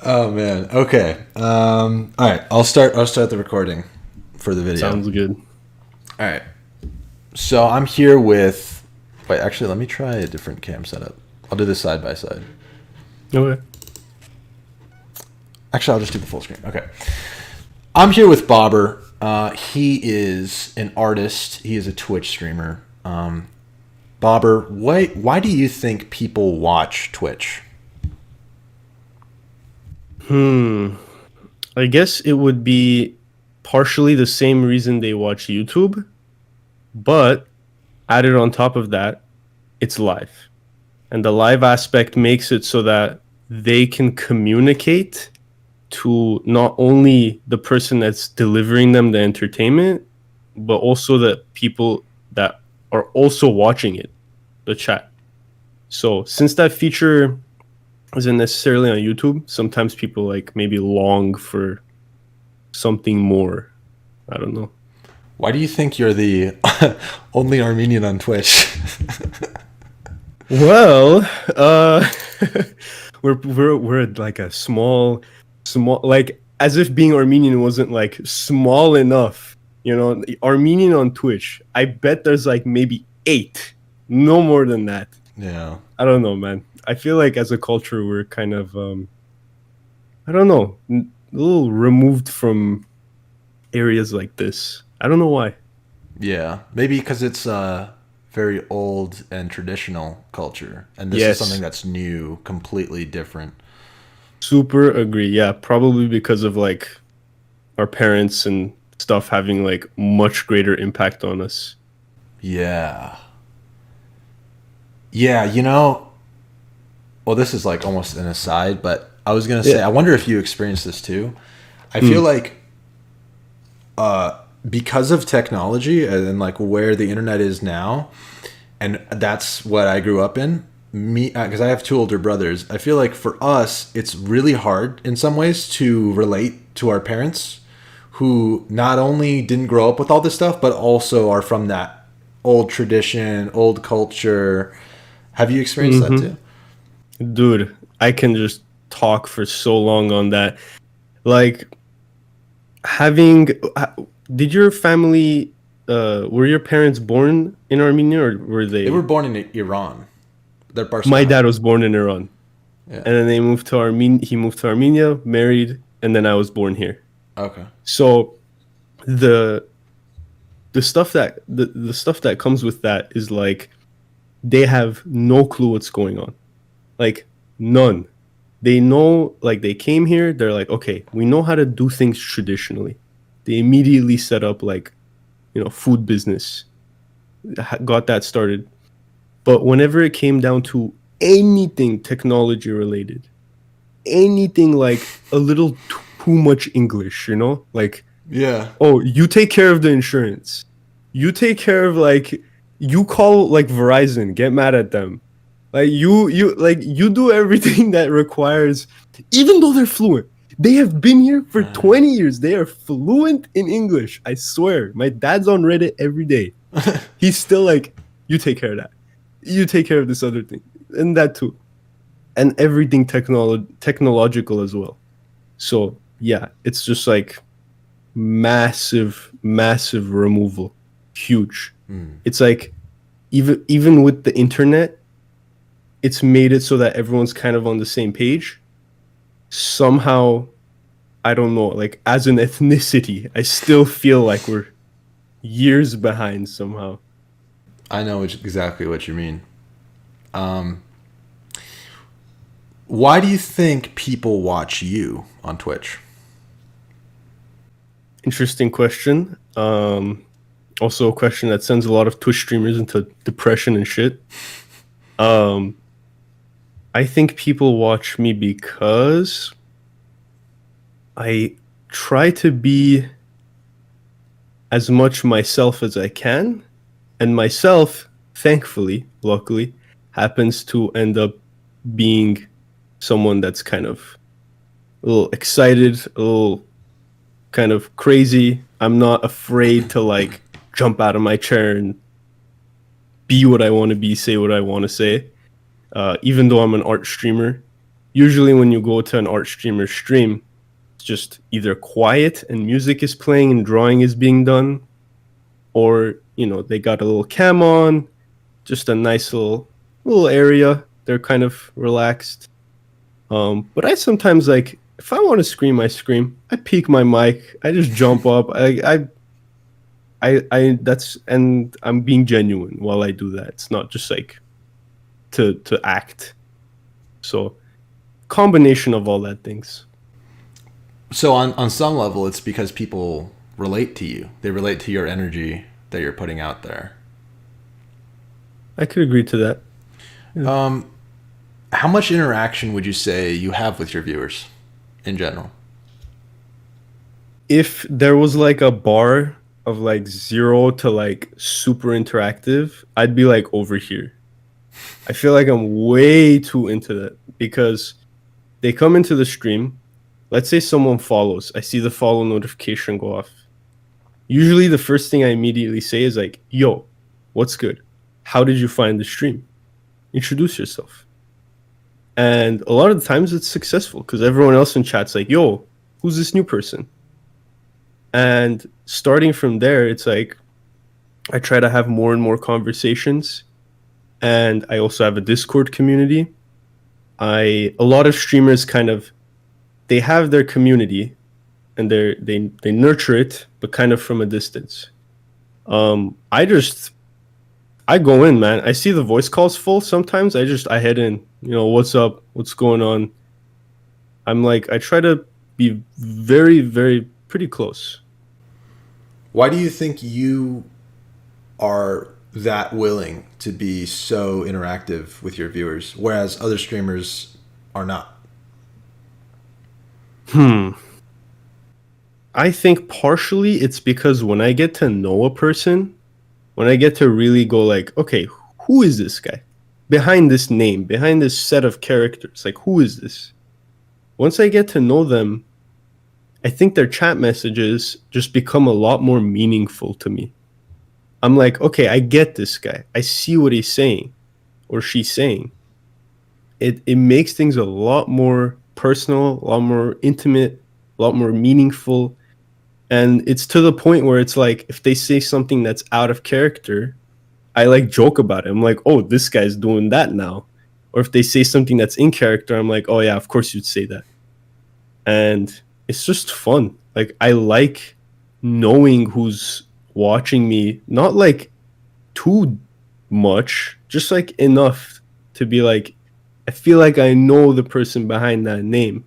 Oh man. Okay. All right. I'll start the recording for the video. Sounds good. All right. So I'm here with. Wait. Actually, let me try a different cam setup. I'll do this side by side. Okay. Actually, I'll just do the full screen. Okay. I'm here with Bobber. He is an artist. He is a Twitch streamer. Bobber, why do you think people watch Twitch? I guess it would be partially the same reason they watch YouTube, but added on top of that, it's live. And the live aspect makes it so that they can communicate to not only the person that's delivering them the entertainment, but also the people that are also watching it, the chat. So since that feature isn't necessarily on YouTube, sometimes people like maybe long for something more. I don't know. Why do you think you're the only Armenian on Twitch? Well, we're like a small like as if being Armenian wasn't like small enough. You know, Armenian on Twitch. I bet there's like maybe 8, no more than that. Yeah. I don't know, man. I feel like as a culture we're kind of I don't know, a little removed from areas like this. I don't know why. Yeah. Maybe because it's very old and traditional culture, and this is something Yes, that's new, completely different. super agree. Yeah, probably because of like our parents and stuff having like much greater impact on us. Yeah. Yeah. You know. Well, this is like almost an aside, but I was gonna say, Yeah. I wonder if you experienced this too. I feel Mm. like because of technology and like where the internet is now, and that's what I grew up in. Me, because I have 2 older brothers. I feel like for us, it's really hard in some ways to relate to our parents, who not only didn't grow up with all this stuff, but also are from that old tradition, old culture. Have you experienced that Hmm. too? Dude, I can just talk for so long on that. Like having did your family were your parents born in Armenia or were They were they? born in Iran. They're My Barcelona. dad was born in Iran. Yeah. And then they moved to Armenia. He moved to Armenia, married, and then I was born here. Okay. So the the stuff that comes with that is like they have no clue what's going on. Like none. They know like they came here, they're like, okay, we know how to do things traditionally. They immediately set up like, food business, got that started. But whenever it came down to anything technology related, anything like a little too much English, like, Yeah. oh, you take care of the insurance. You take care of like you call like Verizon, get mad at them. Like you do everything that requires, even though they're fluent. They have been here for 20 years. They are fluent in English. I swear. My dad's on Reddit every day. He's still like, you take care of that. You take care of this other thing. And that too. And everything technological as well. So yeah, it's just like massive removal. Huge. It's like even with the internet, it's made it so that everyone's kind of on the same page. Somehow, I don't know, like as an ethnicity, I still feel like we're years behind somehow. I know exactly what you mean. Why do you think people watch you on Twitch? Interesting question. Also a question that sends a lot of Twitch streamers into depression and shit. Um, I think people watch me because I try to be as much myself as I can, and myself, thankfully, luckily, happens to end up being someone that's kind of a little excited, a little kind of crazy. I'm not afraid to like jump out of my chair and be what I want to be, say what I want to say. Even though I'm an art streamer, usually when you go to an art streamer stream, it's just either quiet and music is playing and drawing is being done, or they got a little cam on, just a nice little area. They're kind of relaxed. But I sometimes, like, if I want to scream, I scream. I peek my mic. I just jump up. And I'm being genuine while I do that. It's not just like to act. So combination of all that things. So on some level, it's because people relate to you. They relate to your energy that you're putting out there. I could agree to that. Yeah. How much interaction would you say you have with your viewers in general? If there was like a bar of like 0 to like super interactive, I'd be like over here. I feel like I'm way too into that because they come into the stream. Let's say someone follows. I see the follow notification go off. Usually the first thing I immediately say is like, yo, what's good? How did you find the stream? Introduce yourself. And a lot of the times it's successful because everyone else in chat's like, yo, who's this new person? And starting from there, it's like I try to have more and more conversations. And I also have a Discord community. A lot of streamers kind of, they have their community and they nurture it, but kind of from a distance. I go in, man. I see the voice calls full. Sometimes I head in, what's up? What's going on? I'm like, I try to be very, very pretty close. Why do you think you are that willing to be so interactive with your viewers, whereas other streamers are not? I think partially it's because when I get to know a person, when I get to really go like, okay, who is this guy? Behind this name, behind this set of characters, like, who is this? Once I get to know them, I think their chat messages just become a lot more meaningful to me. I'm like, okay, I get this guy. I see what he's saying or she's saying. It makes things a lot more personal, a lot more intimate, a lot more meaningful. And it's to the point where it's like, if they say something that's out of character, I like joke about it. I'm like, oh, this guy's doing that now. Or if they say something that's in character, I'm like, oh yeah, of course you'd say that. And it's just fun. Like, I like knowing who's watching me, not like too much, just like enough to be like, I feel like I know the person behind that name.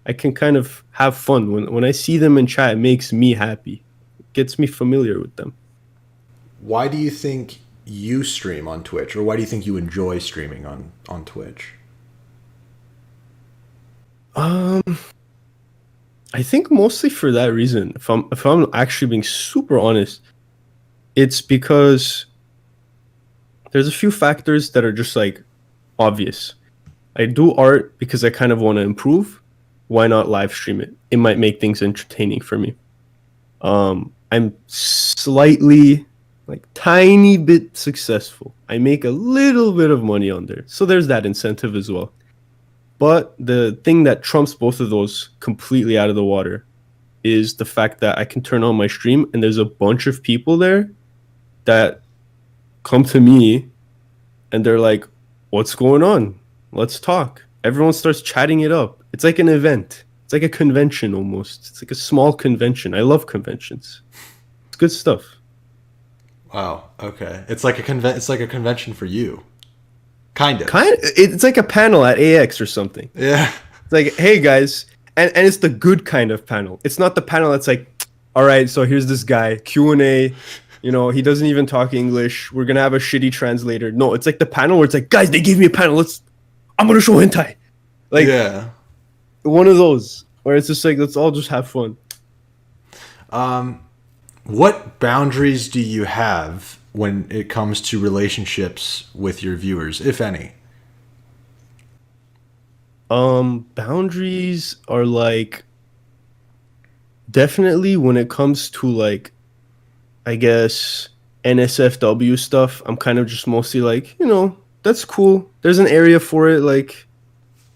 I can kind of have fun. When I see them in chat, it makes me happy. It gets me familiar with them. Why do you think you stream on Twitch, or why do you think you enjoy streaming on Twitch? I think mostly for that reason. If I'm actually being super honest, it's because there's a few factors that are just like obvious. I do art because I kind of want to improve. Why not live stream it? It might make things entertaining for me. I'm slightly, like, tiny bit successful. I make a little bit of money on there. So there's that incentive as well. But the thing that trumps both of those completely out of the water is the fact that I can turn on my stream and there's a bunch of people there that come to me and they're like, what's going on? Let's talk. Everyone starts chatting it up. It's like an event. It's like a convention almost. It's like a small convention. I love conventions. It's good stuff. Wow. Okay. It's like a convention for you. Kind of. It's like a panel at AX or something. Yeah. It's like, hey guys, and it's the good kind of panel. It's not the panel that's like, all right, so here's this guy, Q&A, he doesn't even talk English. We're gonna have a shitty translator. No, it's like the panel where it's like, guys, they gave me a panel. I'm gonna show hentai. Like, yeah. One of those where it's just like, let's all just have fun. What boundaries do you have when it comes to relationships with your viewers, if any? Boundaries are like, definitely when it comes to like, I guess, NSFW stuff, I'm kind of just mostly like, that's cool. There's an area for it. Like,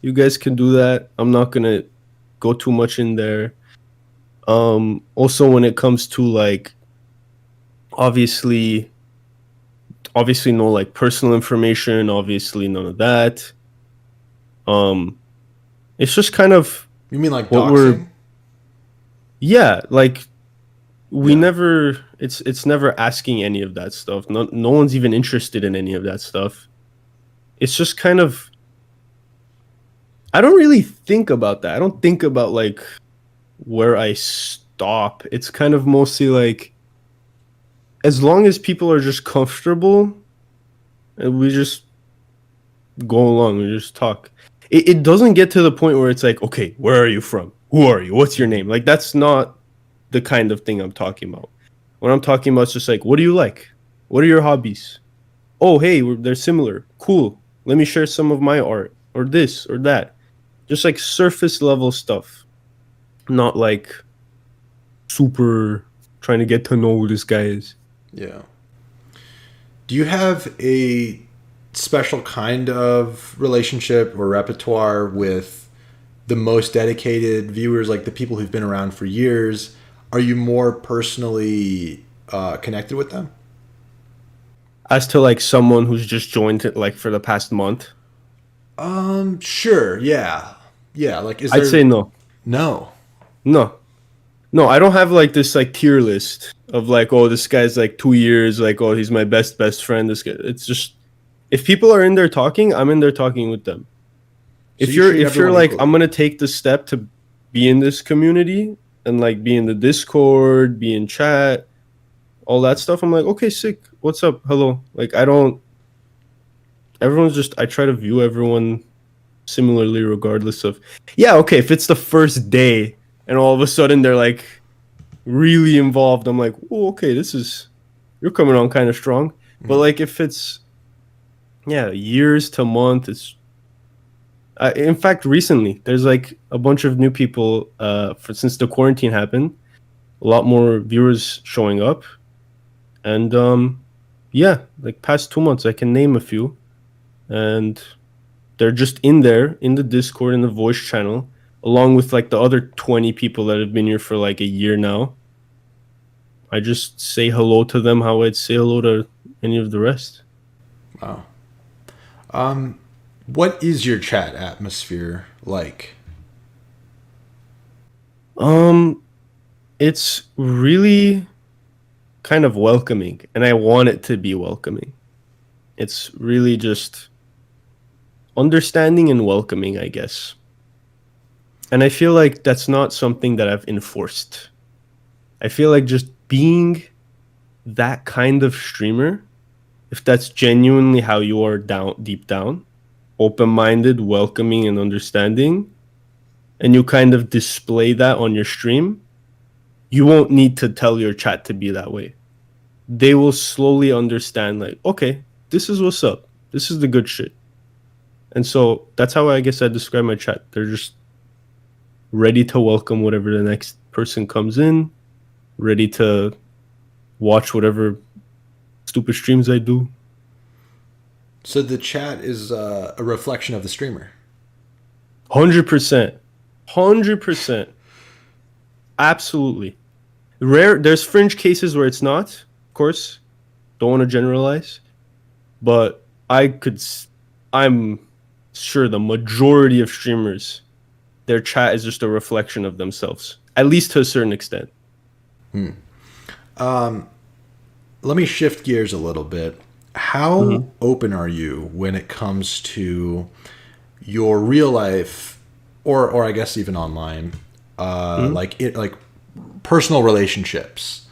You guys can do that. I'm not gonna go too much in there. Also, when it comes to like, obviously, obviously no like personal information. Obviously, none of that. Um, it's just kind of You mean like what we're, doxing? yeah, like we Yeah. never. It's never asking any of that stuff. No one's even interested in any of that stuff. It's just kind of, I don't really think about that. I don't think about like where I stop. It's kind of mostly like, as long as people are just comfortable and we just go along, we just talk. It doesn't get to the point where it's like, okay, where are you from? Who are you? What's your name? Like, that's not the kind of thing I'm talking about. What I'm talking about is just like, what do you like? What are your hobbies? Oh, hey, they're similar. Cool. Let me share some of my art or this or that. Just like surface level stuff, not like super trying to get to know who this guy is. Yeah. Do you have a special kind of relationship or repertoire with the most dedicated viewers, like the people who've been around for years? Are you more personally connected with them? As to like someone who's just joined it like for the past month, Sure. Yeah. Yeah. Like, is I'd there say no. no? No. No, I don't have like this like tier list of like, oh, this guy's like 2 years, like, oh, he's my best friend. This guy, it's just, if people are in there talking, I'm in there talking with them. So you treat If you're everyone like, I'm equally. gonna take the step to be in this community and like be in the Discord, be in chat, all that stuff, I'm like, okay, sick. What's up? Hello. Like, I don't, everyone's just, I try to view everyone similarly regardless of, yeah, okay, if it's the first day and all of a sudden they're like really involved, I'm like, oh, okay, this is, you're coming on kind of strong. But Mm. like if it's, yeah, years to month, it's, in fact, recently there's like a bunch of new people, for since the quarantine happened, a lot more viewers showing up. And yeah, like past 2 months I can name a few, and they're just in there in the Discord, in the voice channel, along with like the other 20 people that have been here for like a year now. I just say hello to them how I'd say hello to any of the rest. Wow. What is your chat atmosphere like? Um, it's really kind of welcoming, and I want it to be welcoming. It's really just understanding and welcoming, I guess. And I feel like that's not something that I've enforced. I feel like just being that kind of streamer, if that's genuinely how you are down deep down, open-minded, welcoming and understanding, and you kind of display that on your stream, you won't need to tell your chat to be that way. They will slowly understand like, okay, this is what's up. This is the good shit. And so that's how I guess I describe my chat. They're just ready to welcome whatever the next person comes in, ready to watch whatever stupid streams I do. So the chat is a reflection of the streamer. 100%. 100%. Absolutely. There's fringe cases where it's not, of course. Don't want to generalize, but I'm sure the majority of streamers, their chat is just a reflection of themselves, at least to a certain extent. Let me shift gears a little bit. How Mm-hmm. open are you when it comes to your real life, or I guess even online, Mm-hmm. like personal relationships,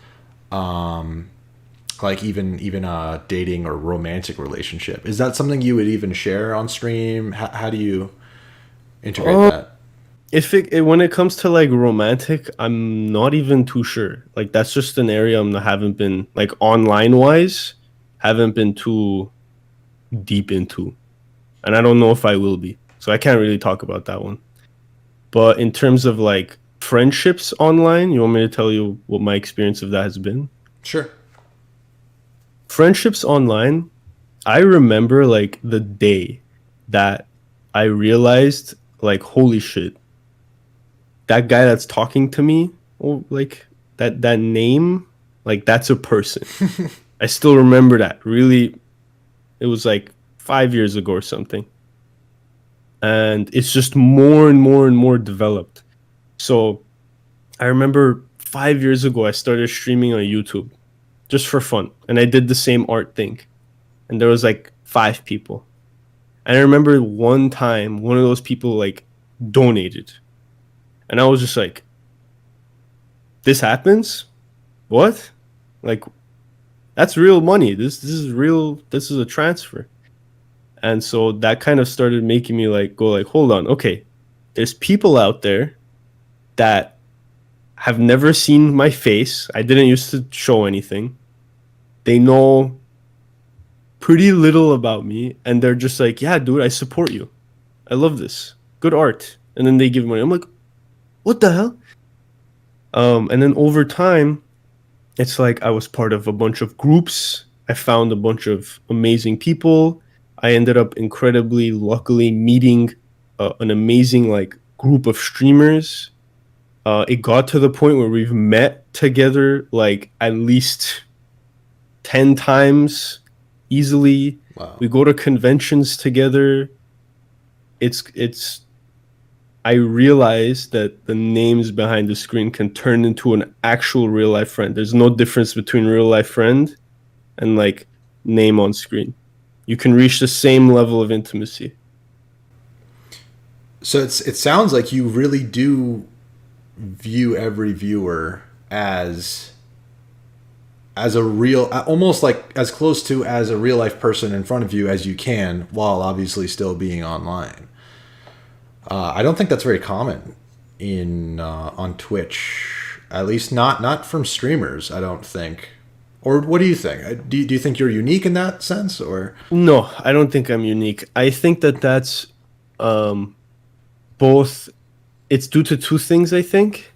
like even a dating or romantic relationship? Is that something you would even share on stream? How do you integrate that? If when it comes to like romantic, I'm not even too sure. Like that's just an area I haven't been like online wise, haven't been too deep into, and I don't know if I will be. So I can't really talk about that one. But in terms of like friendships online, you want me to tell you what my experience of that has been? Sure. Friendships online, I remember like the day that I realized like, holy shit, that guy that's talking to me, or like that name, like that's a person. I still remember that. Really, it was like 5 years ago or something. And it's just more and more and more developed. So I remember 5 years ago, I started streaming on YouTube just for fun. And I did the same art thing. And there was like 5 people. And I remember one time, one of those people like donated. And I was just like, this happens? What? Like, that's real money. This is real. This is a transfer. And so that kind of started making me like go like, hold on, okay. There's people out there that have never seen my face. I didn't used to show anything. They know pretty little about me, and they're just like, yeah, dude, I support you. I love this. Good art. And then they give money. I'm like, what the hell? And then over time, it's like I was part of a bunch of groups. I found a bunch of amazing people. I ended up incredibly luckily meeting an amazing like group of streamers. It got to the point where we've met together like at least 10 times easily. Wow. We go to conventions together. It's I realized that the names behind the screen can turn into an actual real life friend. There's no difference between real life friend and like name on screen. You can reach the same level of intimacy. So it sounds like you really do view every viewer as a real, almost like as close to as a real life person in front of you as you can, while obviously still being online. I don't think that's very common in on Twitch, at least not from streamers. I don't think. Or what do you think? Do you think you're unique in that sense, or? No, I don't think I'm unique. I think that that's both. It's due to two things, I think.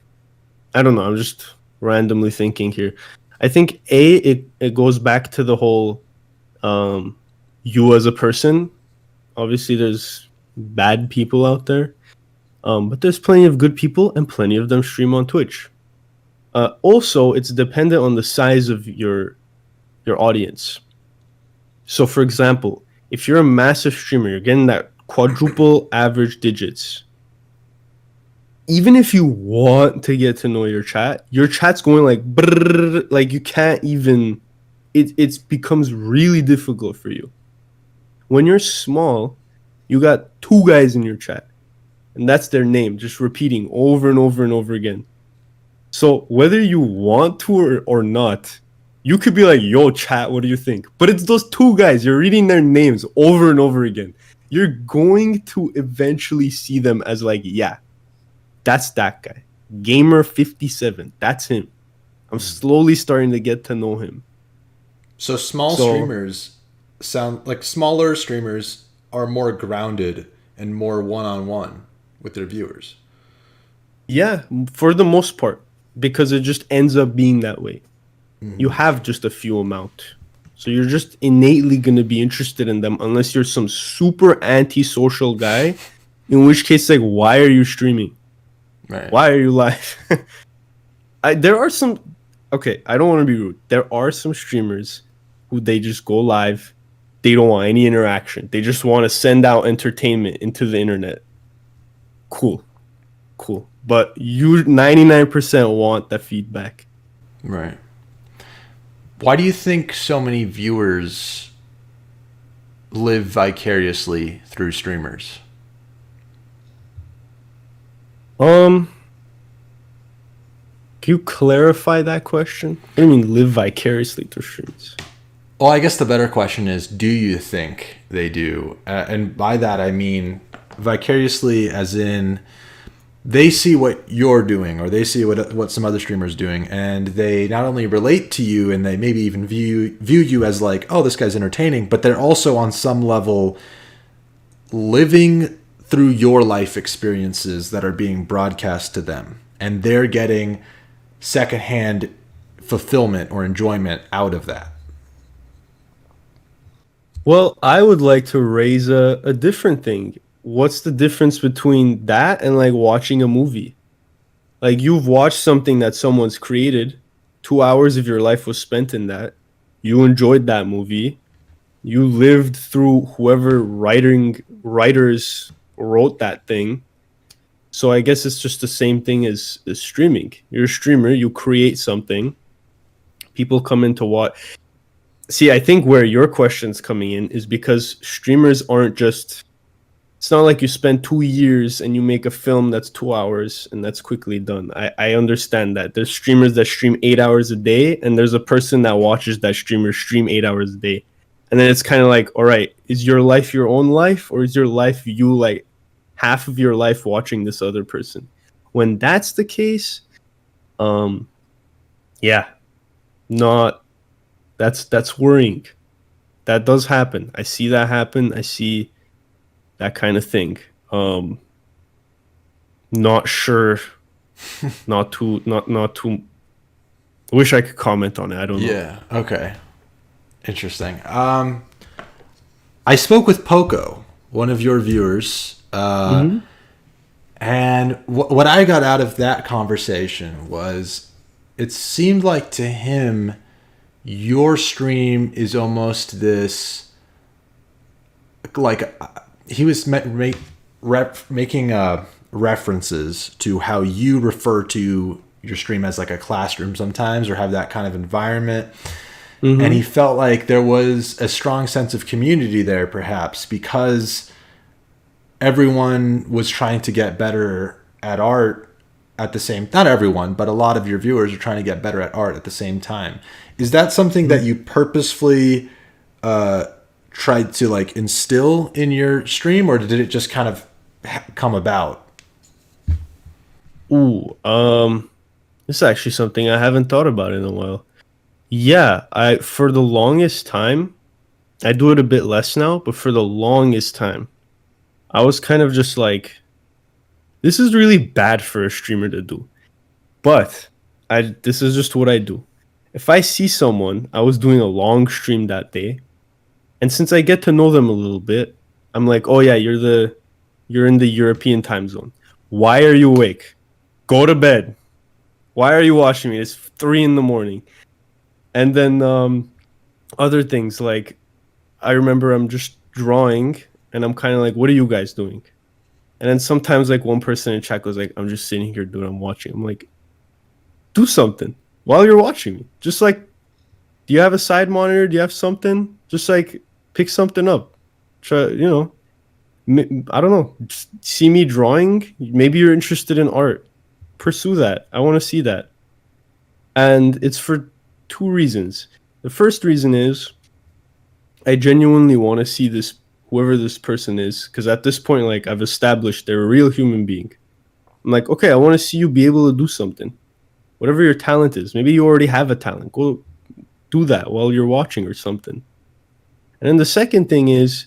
I don't know. I'm just randomly thinking here. I think it goes back to the whole you as a person. Obviously, there's bad people out there, but there's plenty of good people, and plenty of them stream on Twitch. Also, it's dependent on the size of your audience. So, for example, if you're a massive streamer, you're getting that quadruple average digits. Even if you want to get to know your chat's going like brrr, like you can't even. It becomes really difficult for you. When you're small, you got 2 guys in your chat, and that's their name, just repeating over and over and over again. So whether you want to or not, you could be like, yo, chat, what do you think? But it's those 2 guys. You're reading their names over and over again. You're going to eventually see them as like, yeah, that's that guy. Gamer57, that's him. I'm slowly starting to get to know him. So streamers sound like smaller streamers are more grounded and more one-on-one with their viewers. Yeah, for the most part, because it just ends up being that way. Mm-hmm. You have just a few amount. So you're just innately going to be interested in them unless you're some super anti-social guy, in which case, like, why are you streaming? Right. Why are you live? There are some... Okay, I don't want to be rude. There are some streamers who they just go live. They don't want any interaction. They just want to send out entertainment into the internet. Cool. But you 99% want that feedback. Right. Why do you think so many viewers live vicariously through streamers? Can you clarify that question? What do you mean live vicariously through streams? Well, I guess the better question is, do you think they do? And by that, I mean vicariously as in they see what you're doing, or they see what some other streamer's doing, and they not only relate to you, and they maybe even view you as like, oh, this guy's entertaining, but they're also on some level living through your life experiences that are being broadcast to them, and they're getting secondhand fulfillment or enjoyment out of that. Well, I would like to raise a different thing. what's the difference between that and like watching a movie? Like you've watched something that someone's created, 2 hours of your life was spent in that. You enjoyed that movie. You lived through whoever writers wrote that thing. So I guess it's just the same thing as streaming. You're a streamer, you create something, people come in to watch. See, I think where your question's coming in is because streamers aren't just, it's not like you spend 2 years and you make a film that's 2 hours and that's quickly done. I understand that. There's streamers that stream 8 hours a day, and there's a person that watches that streamer stream 8 hours a day. And then it's kind of like, all right, is your life your own life, or is your life you like half of your life watching this other person? When that's the case, yeah, not that's worrying. That does happen. I see that happen. I see that kind of thing. Not sure. Not too. I wish I could comment on it. I don't know. Yeah. Okay. Interesting. I spoke with Poco, one of your viewers, and what I got out of that conversation was, it seemed like to him, your stream is almost this, like, he was making references to how you refer to your stream as like a classroom sometimes, or have that kind of environment. And he felt like there was a strong sense of community there, perhaps because everyone was trying to get better at art at the same, not everyone, but a lot of your viewers are trying to get better at art at the same time. Is that something that you purposefully tried to like instill in your stream, or did it just kind of come about? Ooh, this is actually something I haven't thought about in a while. Yeah, I for the longest time, I do it a bit less now, but for the longest time, I was kind of just like, this is really bad for a streamer to do. But this is just what I do. If I see someone, I was doing a long stream that day, and since I get to know them a little bit, I'm like, "Oh yeah, you're in the European time zone. Why are you awake? Go to bed. Why are you watching me? It's 3 in the morning." And then other things like, I remember I'm just drawing and I'm kind of like, what are you guys doing? And then sometimes like one person in chat goes like, I'm just sitting here, dude, I'm watching. I'm like, do something while you're watching me. Just like, do you have a side monitor? Do you have something? Just like pick something up. Try, I don't know. Just see me drawing. Maybe you're interested in art. Pursue that. I want to see that. And it's for two reasons. The first reason is I genuinely want to see this, whoever this person is, because at this point, like, I've established they're a real human being. I'm like, okay, I want to see you be able to do something. Whatever your talent is. Maybe you already have a talent. Go do that while you're watching or something. And then the second thing is,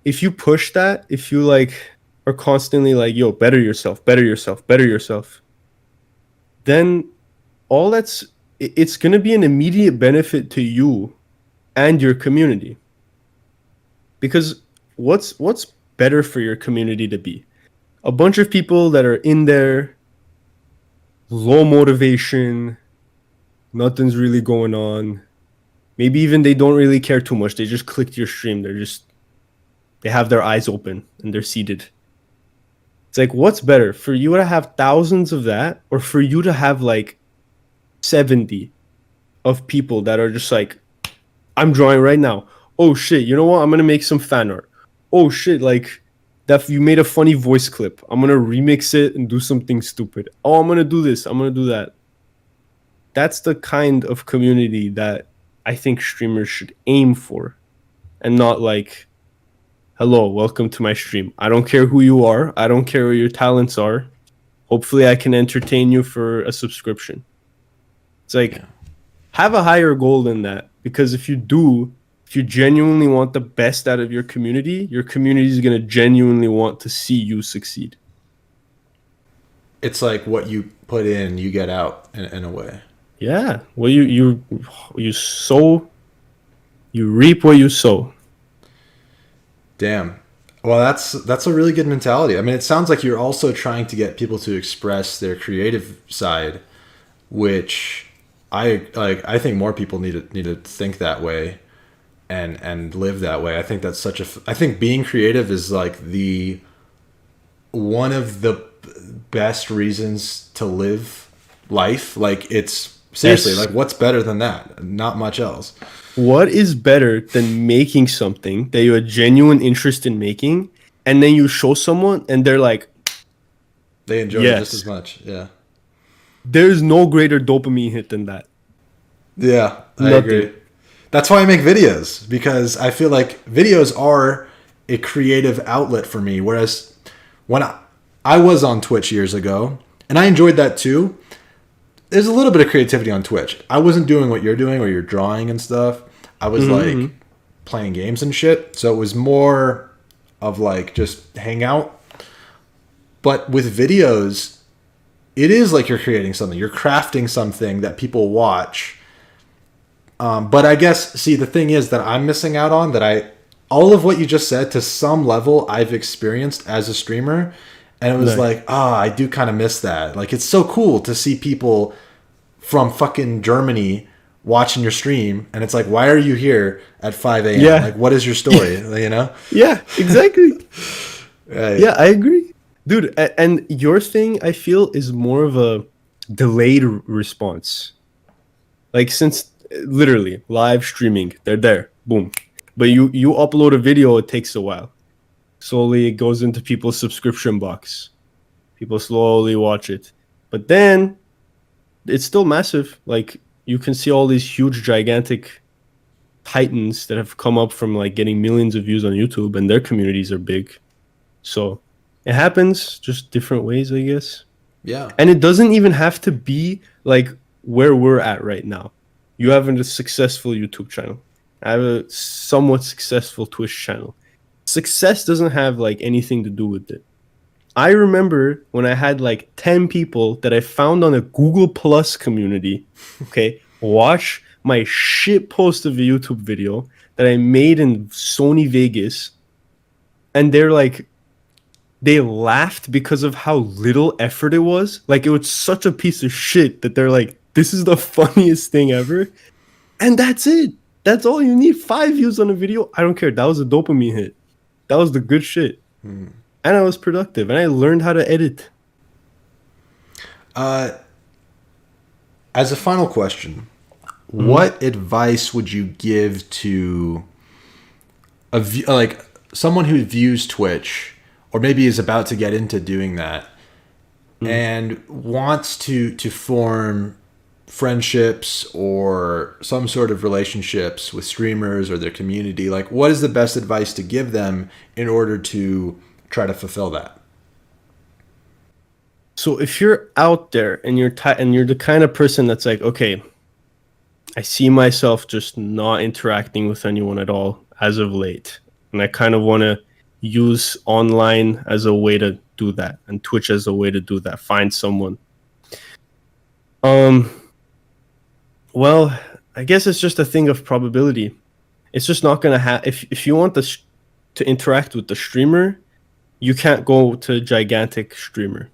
if you push that, if you like are constantly like, yo, better yourself, better yourself, better yourself, then it's going to be an immediate benefit to you and your community. Because what's better for your community to be? A bunch of people that are in there, low motivation, nothing's really going on. Maybe even they don't really care too much. They just clicked your stream. They have their eyes open and they're seated. It's like, what's better, for you to have thousands of that, or for you to have like 70 of people that are just like, I'm drawing right now. Oh shit, you know what? I'm gonna make some fan art. Oh shit, like that you made a funny voice clip. I'm gonna remix it and do something stupid. Oh, I'm gonna do this. I'm gonna do that. That's the kind of community that I think streamers should aim for, and not like, hello, welcome to my stream. I don't care who you are. I don't care what your talents are. Hopefully I can entertain you for a subscription. It's like, have a higher goal than that. Because if you genuinely want the best out of your community is going to genuinely want to see you succeed. It's like what you put in, you get out in a way. Yeah. Well, you sow, you reap what you sow. Damn. Well, that's a really good mentality. I mean, it sounds like you're also trying to get people to express their creative side, which I think more people need to think that way and live that way. I think that's such a I think being creative is like the one of the best reasons to live life. Like it's seriously Yes. like what's better than that? Not much else. What is better than making something that you have genuine interest in making, and then you show someone and they're like, They enjoy it just as yes, much. Yeah. there's no greater dopamine hit than that. Yeah, I Nothing. agree. That's why I make videos because I feel like videos are a creative outlet for me. Whereas when I was on Twitch years ago, and I enjoyed that too, there's a little bit of creativity on Twitch. I wasn't doing what you're doing where you're drawing and stuff. I was like Mm-hmm. playing games and shit. So it was more of like just hang out. But with videos, it is like you're creating something. You're crafting something that people watch. But I guess, see, the thing is that I'm missing out on that all of what you just said to some level I've experienced as a streamer. And it was No. like, I do kind of miss that. Like, it's so cool to see people from fucking Germany watching your stream. And it's like, why are you here at 5 a.m.? Yeah. Like, what is your story? You know? Yeah, exactly. Right. Yeah, I agree. Dude, and your thing, I feel, is more of a delayed response. Like, since literally live streaming, they're there, boom. But you upload a video, it takes a while. Slowly, it goes into people's subscription box. People slowly watch it. But then, it's still massive. Like, you can see all these huge, gigantic titans that have come up from, like, getting millions of views on YouTube, and their communities are big. So it happens, just different ways, I guess. Yeah. And it doesn't even have to be like where we're at right now. You have a successful YouTube channel. I have a somewhat successful Twitch channel. Success doesn't have like anything to do with it. I remember when I had like 10 people that I found on a Google Plus community, okay, watch my shit post of a YouTube video that I made in Sony Vegas, and they're like, they laughed because of how little effort it was. Like, it was such a piece of shit that they're like, this is the funniest thing ever. And that's it. That's all you need. 5 views on a video. I don't care. That was a dopamine hit. That was the good shit. And I was productive. And I learned how to edit. As a final question, what advice would you give to like someone who views Twitch or maybe is about to get into doing that and wants to form friendships or some sort of relationships with streamers or their community? Like, what is the best advice to give them in order to try to fulfill that? So if you're out there and you're the kind of person that's like, okay, I see myself just not interacting with anyone at all as of late, and I kind of want to use online as a way to do that and Twitch as a way to do that. Find someone. Well, I guess it's just a thing of probability. It's just not gonna happen. If you want to interact with the streamer, you can't go to a gigantic streamer.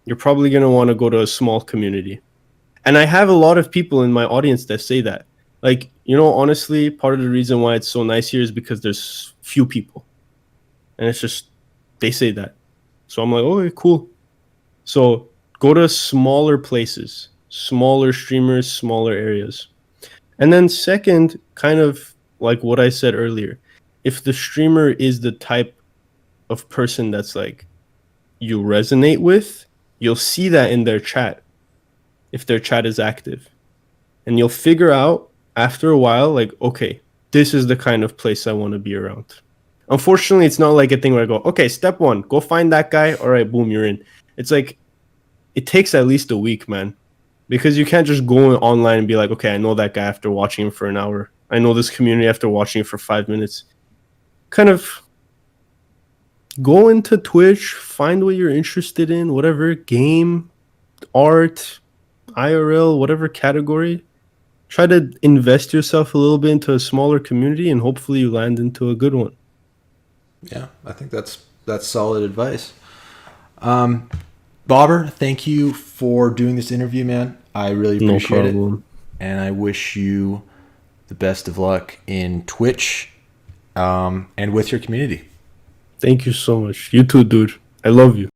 You're probably gonna want to go to a small community. And I have a lot of people in my audience that say that. Like, honestly, part of the reason why it's so nice here is because there's few people. And it's just, they say that. So I'm like, okay, cool. So go to smaller places, smaller streamers, smaller areas. And then second, kind of like what I said earlier, if the streamer is the type of person that's like you resonate with, you'll see that in their chat if their chat is active. And you'll figure out after a while, like, okay, this is the kind of place I want to be around. Unfortunately, it's not like a thing where I go, okay, step one, go find that guy. All right, boom, you're in. It's like, it takes at least a week, man. Because you can't just go online and be like, okay, I know that guy after watching him for an hour. I know this community after watching it for 5 minutes. Kind of go into Twitch, find what you're interested in, whatever game, art, IRL, whatever category. Try to invest yourself a little bit into a smaller community and hopefully you land into a good one. Yeah, I think that's solid advice. Bobber, thank you for doing this interview, man. I really No appreciate it, problem. and I wish you the best of luck in Twitch, and with your community. Thank you so much. You too, dude. I love you.